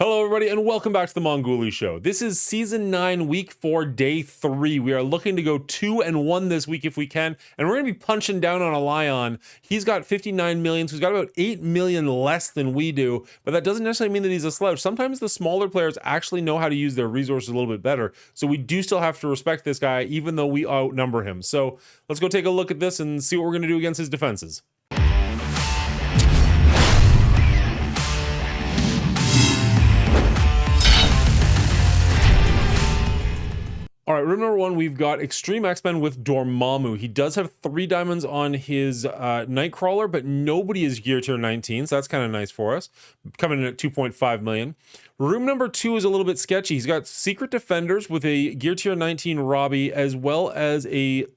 Hello, everybody, and welcome back to the Mongooli Show. This is Season 9, Week 4, Day 3. We are looking to go 2-1 this week if we can, and we're going to be punching down on a Lion. He's got 59 million, so he's got about 8 million less than we do, but that doesn't necessarily mean that he's a slouch. Sometimes the smaller players actually know how to use their resources a little bit better, so we do still have to respect this guy, even though we outnumber him. So let's go take a look at this and see what we're going to do against his defenses. All right, room number 1, we've got Extreme X-Men with Dormammu. He does have 3 diamonds on his Nightcrawler, but nobody is gear tier 19, so that's kind of nice for us. Coming in at 2.5 million. Room number 2 is a little bit sketchy. He's got Secret Defenders with a gear tier 19 Robbie, as well as a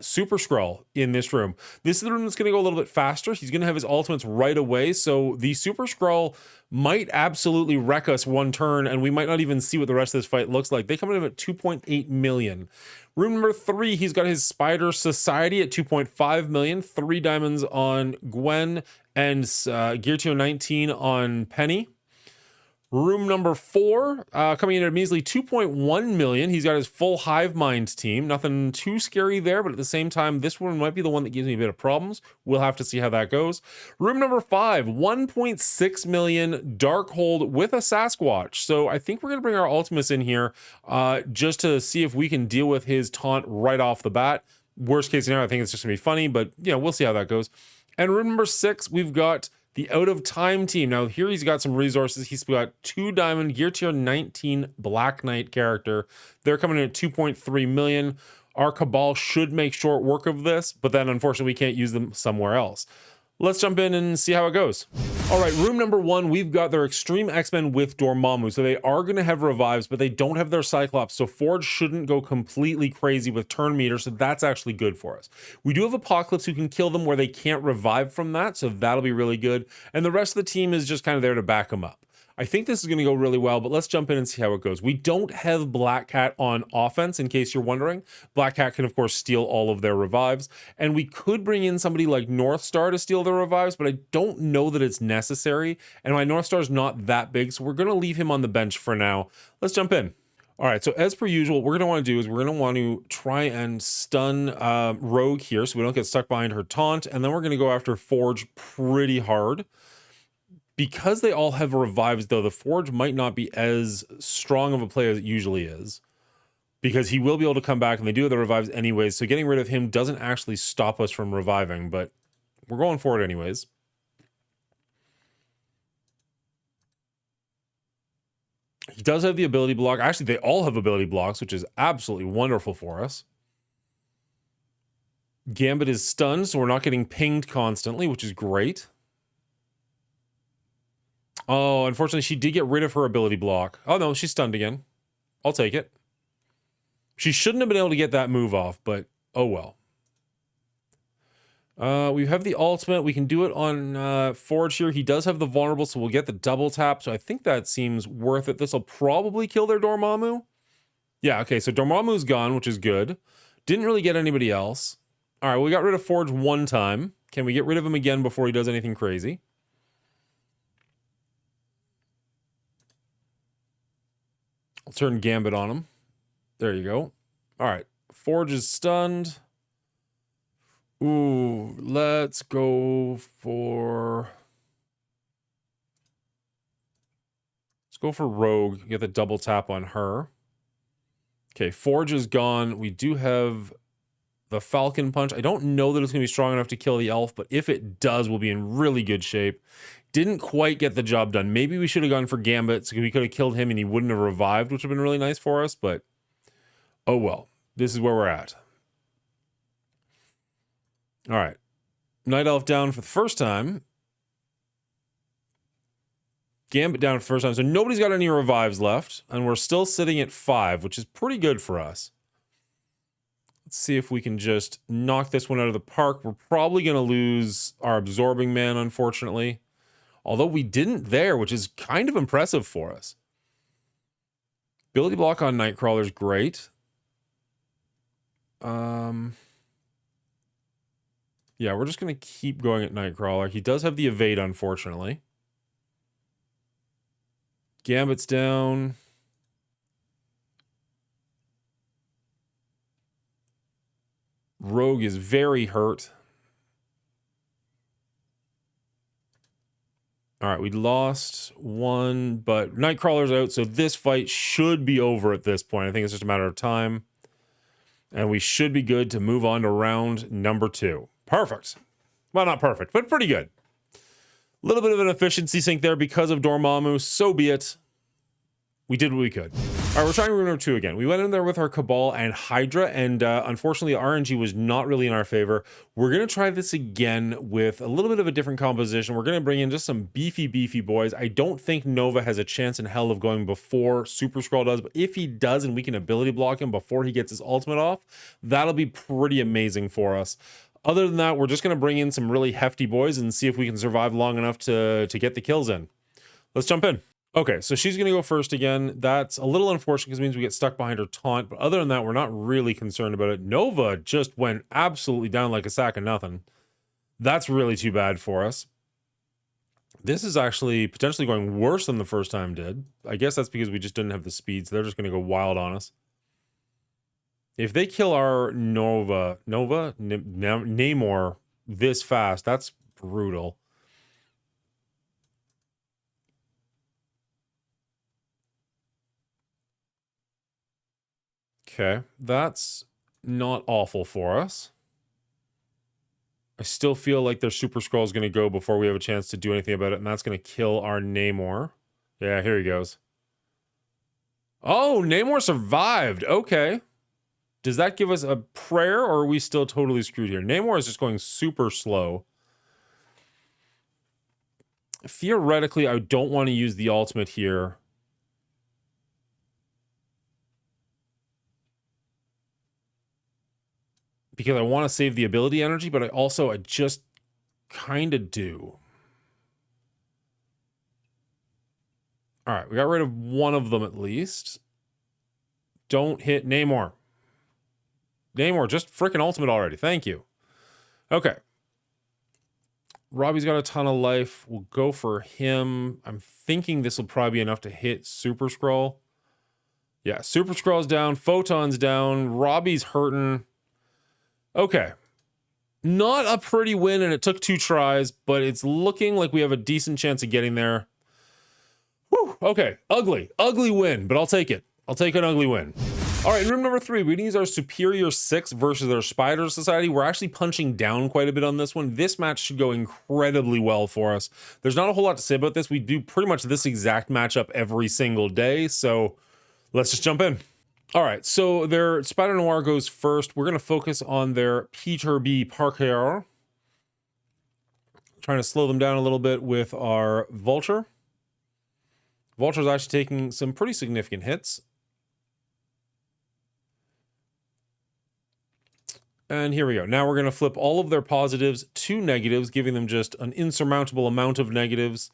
Super Skrull in this room. This is the room that's going to go a little bit faster. He's going to have his ultimates right away, so the Super Skrull might absolutely wreck us one turn, and we might not even see what the rest of this fight looks like. They come in at 2.8 million. Room number 3, he's got his Spider Society at 2.5 million, 3 diamonds on Gwen, and gear tier 19 on Penny. Room number 4, coming in at a measly 2.1 million. He's got his full Hive Mind team. Nothing too scary there, but at the same time, this one might be the one that gives me a bit of problems. We'll have to see how that goes. Room number 5, 1.6 million Darkhold with a Sasquatch. So I think we're going to bring our Ultimus in here just to see if we can deal with his taunt right off the bat. Worst case scenario, I think it's just going to be funny, but yeah, we'll see how that goes. And room number 6, we've got the Out of Time team. Now here he's got some resources. He's got 2 diamond gear tier 19 Black Knight character. They're coming in at 2.3 million. Our Cabal should make short work of this, but then unfortunately we can't use them somewhere else. Let's jump in and see how it goes. All right, room number 1, we've got their Extreme X-Men with Dormammu. So they are going to have revives, but they don't have their Cyclops. So Forge shouldn't go completely crazy with turn meter. So that's actually good for us. We do have Apocalypse who can kill them where they can't revive from that. So that'll be really good. And the rest of the team is just kind of there to back them up. I think this is going to go really well, but let's jump in and see how it goes. We don't have Black Cat on offense, in case you're wondering. Black Cat can, of course, steal all of their revives, and we could bring in somebody like North Star to steal their revives, but I don't know that it's necessary, and my North Star is not that big, so we're going to leave him on the bench for now. Let's jump in. All right, so as per usual, what we're going to want to do is we're going to want to try and stun Rogue here so we don't get stuck behind her taunt, and then we're going to go after Forge pretty hard. Because they all have revives, though, the Forge might not be as strong of a play as it usually is, because he will be able to come back, and they do have the revives anyways, so getting rid of him doesn't actually stop us from reviving, but we're going for it anyways. He does have the ability block. Actually, they all have ability blocks, which is absolutely wonderful for us. Gambit is stunned, so we're not getting pinged constantly, which is great. Oh, unfortunately, she did get rid of her ability block. Oh, no, she's stunned again. I'll take it. She shouldn't have been able to get that move off, but oh well. We have the ultimate. We can do it on Forge here. He does have the vulnerable, so we'll get the double tap. So I think that seems worth it. This will probably kill their Dormammu. Yeah, okay, so Dormammu's gone, which is good. Didn't really get anybody else. All right, well, we got rid of Forge one time. Can we get rid of him again before he does anything crazy? I'll turn Gambit on him. There you go. All right. Forge is stunned. Ooh, let's go for... Let's go for Rogue. Get the double tap on her. Okay, Forge is gone. We do have the Falcon Punch. I don't know that it's going to be strong enough to kill the elf, but if it does, we'll be in really good shape. Didn't quite get the job done. Maybe we should have gone for Gambit, so we could have killed him and he wouldn't have revived, which would have been really nice for us, but oh well. This is where we're at. All right. Night Elf down for the first time. Gambit down for the first time. So nobody's got any revives left, and we're still sitting at 5, which is pretty good for us. Let's see if we can just knock this one out of the park. We're probably going to lose our Absorbing Man, unfortunately. Although we didn't there, which is kind of impressive for us. Ability block on Nightcrawler is great. Yeah, we're just going to keep going at Nightcrawler. He does have the evade, unfortunately. Gambit's down. Rogue is very hurt. All right, we lost one, but Nightcrawler's out, so this fight should be over at this point. I think it's just a matter of time. And we should be good to move on to round number 2. Perfect. Well, not perfect, but pretty good. A little bit of an efficiency sink there because of Dormammu. So be it. We did what we could. All right, we're trying room number 2 again. We went in there with our Cabal and Hydra, and unfortunately, RNG was not really in our favor. We're going to try this again with a little bit of a different composition. We're going to bring in just some beefy boys. I don't think Nova has a chance in hell of going before Super Skrull does, but if he does and we can ability block him before he gets his ultimate off, that'll be pretty amazing for us. Other than that, we're just going to bring in some really hefty boys and see if we can survive long enough to get the kills in. Let's jump in. Okay, so she's going to go first again. That's a little unfortunate because it means we get stuck behind her taunt. But other than that, we're not really concerned about it. Nova just went absolutely down like a sack of nothing. That's really too bad for us. This is actually potentially going worse than the first time did. I guess that's because we just didn't have the speed, so they're just going to go wild on us. If they kill our Namor this fast, that's brutal. Okay, that's not awful for us. I still feel like their Super Skrull is going to go before we have a chance to do anything about it, and that's going to kill our Namor. Yeah, here he goes. Oh, Namor survived. Okay. Does that give us a prayer, or are we still totally screwed here? Namor is just going super slow. Theoretically, I don't want to use the ultimate here. Because I want to save the ability energy, but I just kind of do. All right, we got rid of one of them at least. Don't hit Namor. Namor, just freaking ultimate already. Thank you. Okay. Robbie's got a ton of life. We'll go for him. I'm thinking this will probably be enough to hit Super Skrull. Yeah, Super Skrull's down. Photon's down. Robbie's hurting. Okay. Not a pretty win, and it took 2 tries, but it's looking like we have a decent chance of getting there. Whew, okay. Ugly win, but I'll take it. I'll take an ugly win. All right, in room number 3, we use our Superior 6 versus our Spider Society. We're actually punching down quite a bit on this one. This match should go incredibly well for us. There's not a whole lot to say about this. We do pretty much this exact matchup every single day, so let's just jump in. All right, so their Spider Noir goes first. We're going to focus on their Peter B. Parker. Trying to slow them down a little bit with our Vulture. Vulture's actually taking some pretty significant hits. And here we go. Now we're going to flip all of their positives to negatives, giving them just an insurmountable amount of negatives.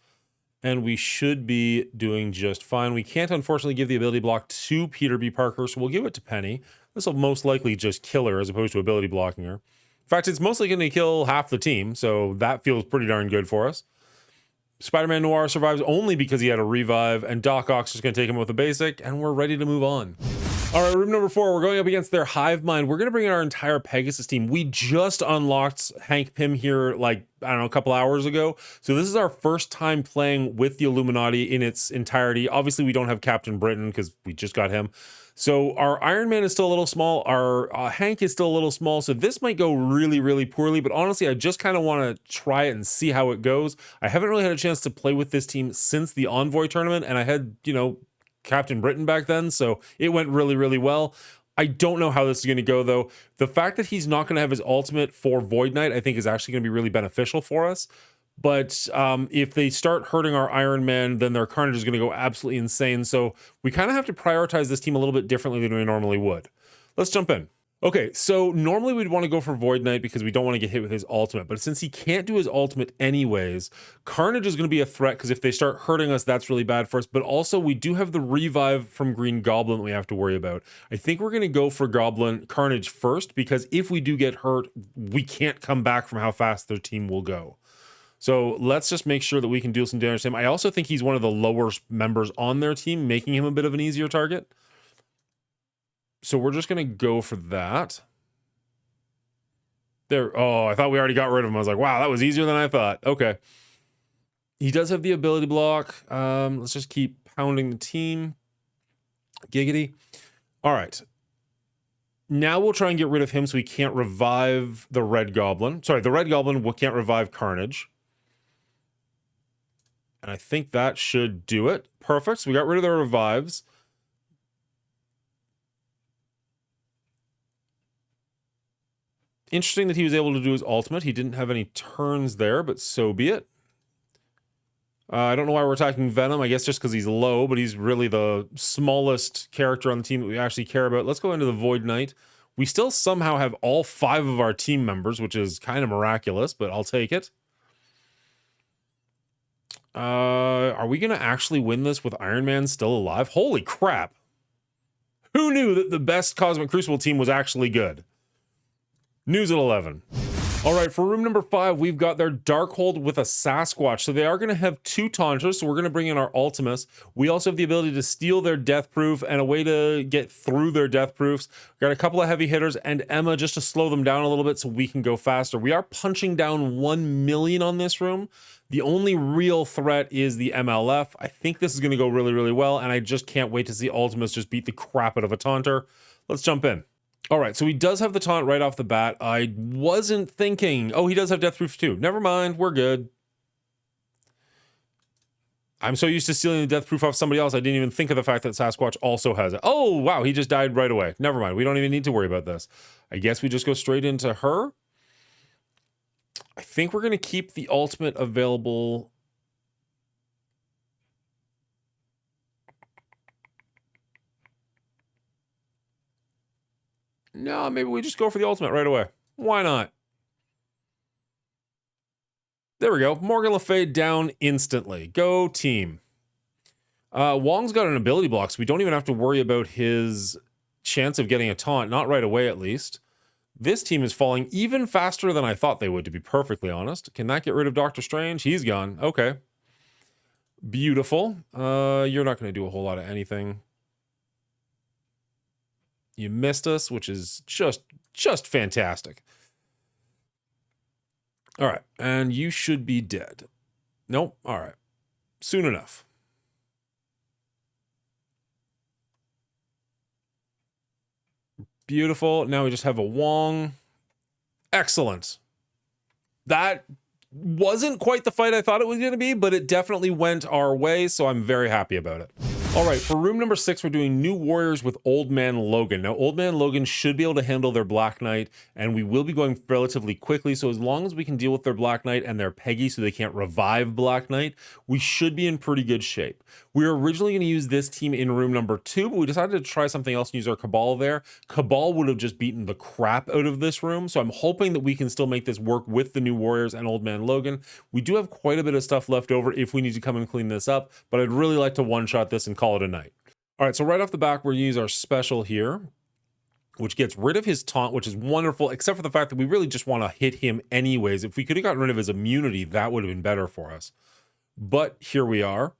And we should be doing just fine. We can't, unfortunately, give the ability block to Peter B. Parker, so we'll give it to Penny. This will most likely just kill her as opposed to ability blocking her. In fact, it's mostly going to kill half the team, so that feels pretty darn good for us. Spider-Man Noir survives only because he had a revive, and Doc Ock's just going to take him with a basic, and we're ready to move on. All right, room number 4, we're going up against their Hive Mind. We're going to bring in our entire Pegasus team. We just unlocked Hank Pym here, like, I don't know, a couple hours ago. So this is our first time playing with the Illuminati in its entirety. Obviously, we don't have Captain Britain because we just got him. So our Iron Man is still a little small. Our Hank is still a little small. So this might go really, really poorly. But honestly, I just kind of want to try it and see how it goes. I haven't really had a chance to play with this team since the Envoy tournament. And I had, you know, Captain Britain back then, so it went really, really well. I don't know how this is going to go, though. The fact that he's not going to have his ultimate for Void Knight, I think, is actually going to be really beneficial for us. But if they start hurting our Iron Man, then their Carnage is going to go absolutely insane. So we kind of have to prioritize this team a little bit differently than we normally would. Let's jump in. Okay, so normally we'd want to go for Void Knight because we don't want to get hit with his ultimate, but since he can't do his ultimate anyways, Carnage is going to be a threat because if they start hurting us, that's really bad for us, but also we do have the revive from Green Goblin that we have to worry about. I think we're going to go for Carnage first because if we do get hurt, we can't come back from how fast their team will go. So let's just make sure that we can deal some damage to him. I also think he's one of the lower members on their team, making him a bit of an easier target. So we're just going to go for that. There. Oh, I thought we already got rid of him. I was like, wow, that was easier than I thought. Okay. He does have the ability block. Let's just keep pounding the team. Giggity. All right. Now we'll try and get rid of him so we can't revive the Red Goblin. Sorry, the Red Goblin can't revive Carnage. And I think that should do it. Perfect. So we got rid of the revives. Interesting that he was able to do his ultimate. He didn't have any turns there, but so be it. I don't know why we're attacking Venom. I guess just because he's low, but he's really the smallest character on the team that we actually care about. Let's go into the Void Knight. We still somehow have all 5 of our team members, which is kind of miraculous, but I'll take it. Are we going to actually win this with Iron Man still alive? Holy crap. Who knew that the best Cosmic Crucible team was actually good? News at 11. All right, for room number 5, we've got their Darkhold with a Sasquatch. So they are going to have 2 Taunters, so we're going to bring in our Ultimus. We also have the ability to steal their Death Proof and a way to get through their Death Proofs. We've got a couple of heavy hitters and Emma just to slow them down a little bit so we can go faster. We are punching down 1 million on this room. The only real threat is the MLF. I think this is going to go really, really well, and I just can't wait to see Ultimus just beat the crap out of a Taunter. Let's jump in. All right, so he does have the taunt right off the bat. I wasn't thinking, oh, he does have Death Proof too. Never mind, we're good. I'm so used to stealing the Death Proof off somebody else, I didn't even think of the fact that Sasquatch also has it. Oh, wow, he just died right away. Never mind, we don't even need to worry about this. I guess we just go straight into her. I think we're going to keep the ultimate available. No, maybe we just go for the ultimate right away. Why not? There we go. Morgan Le Fay down instantly. Go team. Wong's got an ability block, so we don't even have to worry about his chance of getting a taunt. Not right away, at least. This team is falling even faster than I thought they would, to be perfectly honest. Can that get rid of Doctor Strange? He's gone. Okay. Beautiful. You're not going to do a whole lot of anything. You missed us, which is just fantastic. All right, and you should be dead. Nope, all right. Soon enough. Beautiful. Now we just have a Wong. Excellent. That wasn't quite the fight I thought it was going to be, but it definitely went our way, so I'm very happy about it. All right, for room number 6, we're doing New Warriors with Old Man Logan. Now, Old Man Logan should be able to handle their Black Knight, and we will be going relatively quickly, so as long as we can deal with their Black Knight and their Peggy so they can't revive Black Knight, we should be in pretty good shape. We were originally going to use this team in room number 2, but we decided to try something else and use our Cabal there. Cabal would have just beaten the crap out of this room, so I'm hoping that we can still make this work with the New Warriors and Old Man Logan. We do have quite a bit of stuff left over if we need to come and clean this up, but I'd really like to one-shot this and call it a night. All right, so right off the back, we're going to use our special here, which gets rid of his taunt, which is wonderful, except for the fact that we really just want to hit him anyways. If we could have gotten rid of his immunity, that would have been better for us. But here we are.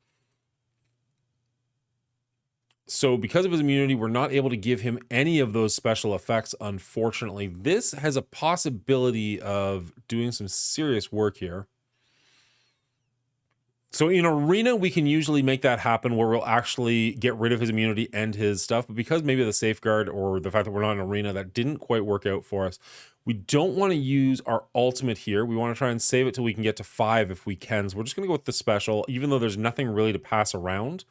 So because of his immunity, we're not able to give him any of those special effects, unfortunately. This has a possibility of doing some serious work here. So in Arena, we can usually make that happen where we'll actually get rid of his immunity and his stuff. But because maybe the safeguard or the fact that we're not in Arena, that didn't quite work out for us. We don't want to use our ultimate here. We want to try and save it till we can get to 5 if we can. So we're just going to go with the special, even though there's nothing really to pass around.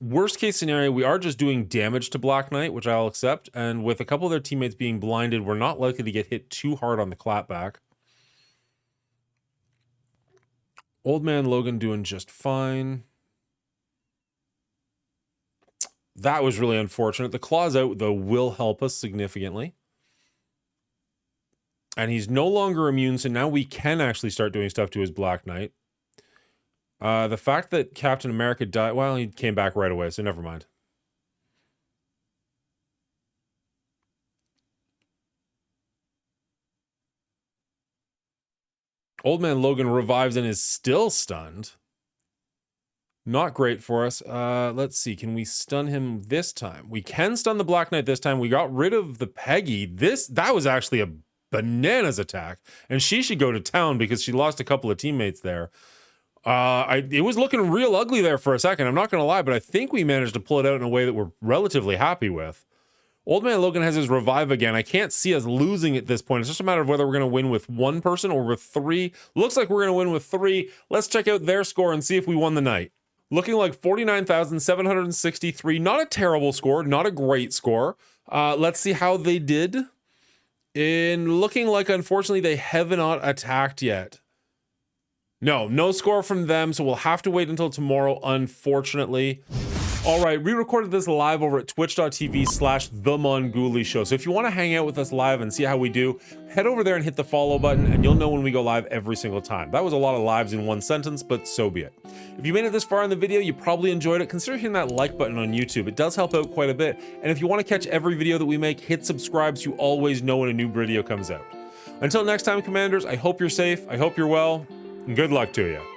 Worst case scenario, we are just doing damage to Black Knight, which I'll accept. And with a couple of their teammates being blinded, we're not likely to get hit too hard on the clapback. Old Man Logan doing just fine. That was really unfortunate. The claws out, though, will help us significantly. And he's no longer immune, so now we can actually start doing stuff to his Black Knight. The fact that Captain America died, well, he came back right away, so never mind. Old Man Logan revives and is still stunned. Not great for us. Let's see. Can we stun him this time? We can stun the Black Knight this time. We got rid of the Peggy. That was actually a bananas attack, and she should go to town because she lost a couple of teammates there. It was looking real ugly there for a second. I'm not going to lie, but I think we managed to pull it out in a way that we're relatively happy with. Old Man Logan has his revive again. I can't see us losing at this point. It's just a matter of whether we're going to win with one person or with three. Looks like we're going to win with three. Let's check out their score and see if we won the night. Looking like 49,763. Not a terrible score, not a great score. Let's see how they did. In looking like, unfortunately, they have not attacked yet. No score from them, so we'll have to wait until tomorrow, unfortunately. All right, we recorded this live over at twitch.tv/The Mongooli Show. So if you want to hang out with us live and see how we do, head over there and hit the follow button, and you'll know when we go live every single time. That was a lot of lives in one sentence, but so be it. If you made it this far in the video, you probably enjoyed it. Consider hitting that like button on YouTube. It does help out quite a bit. And if you want to catch every video that we make, hit subscribe so you always know when a new video comes out. Until next time, Commanders, I hope you're safe, I hope you're well, and good luck to you.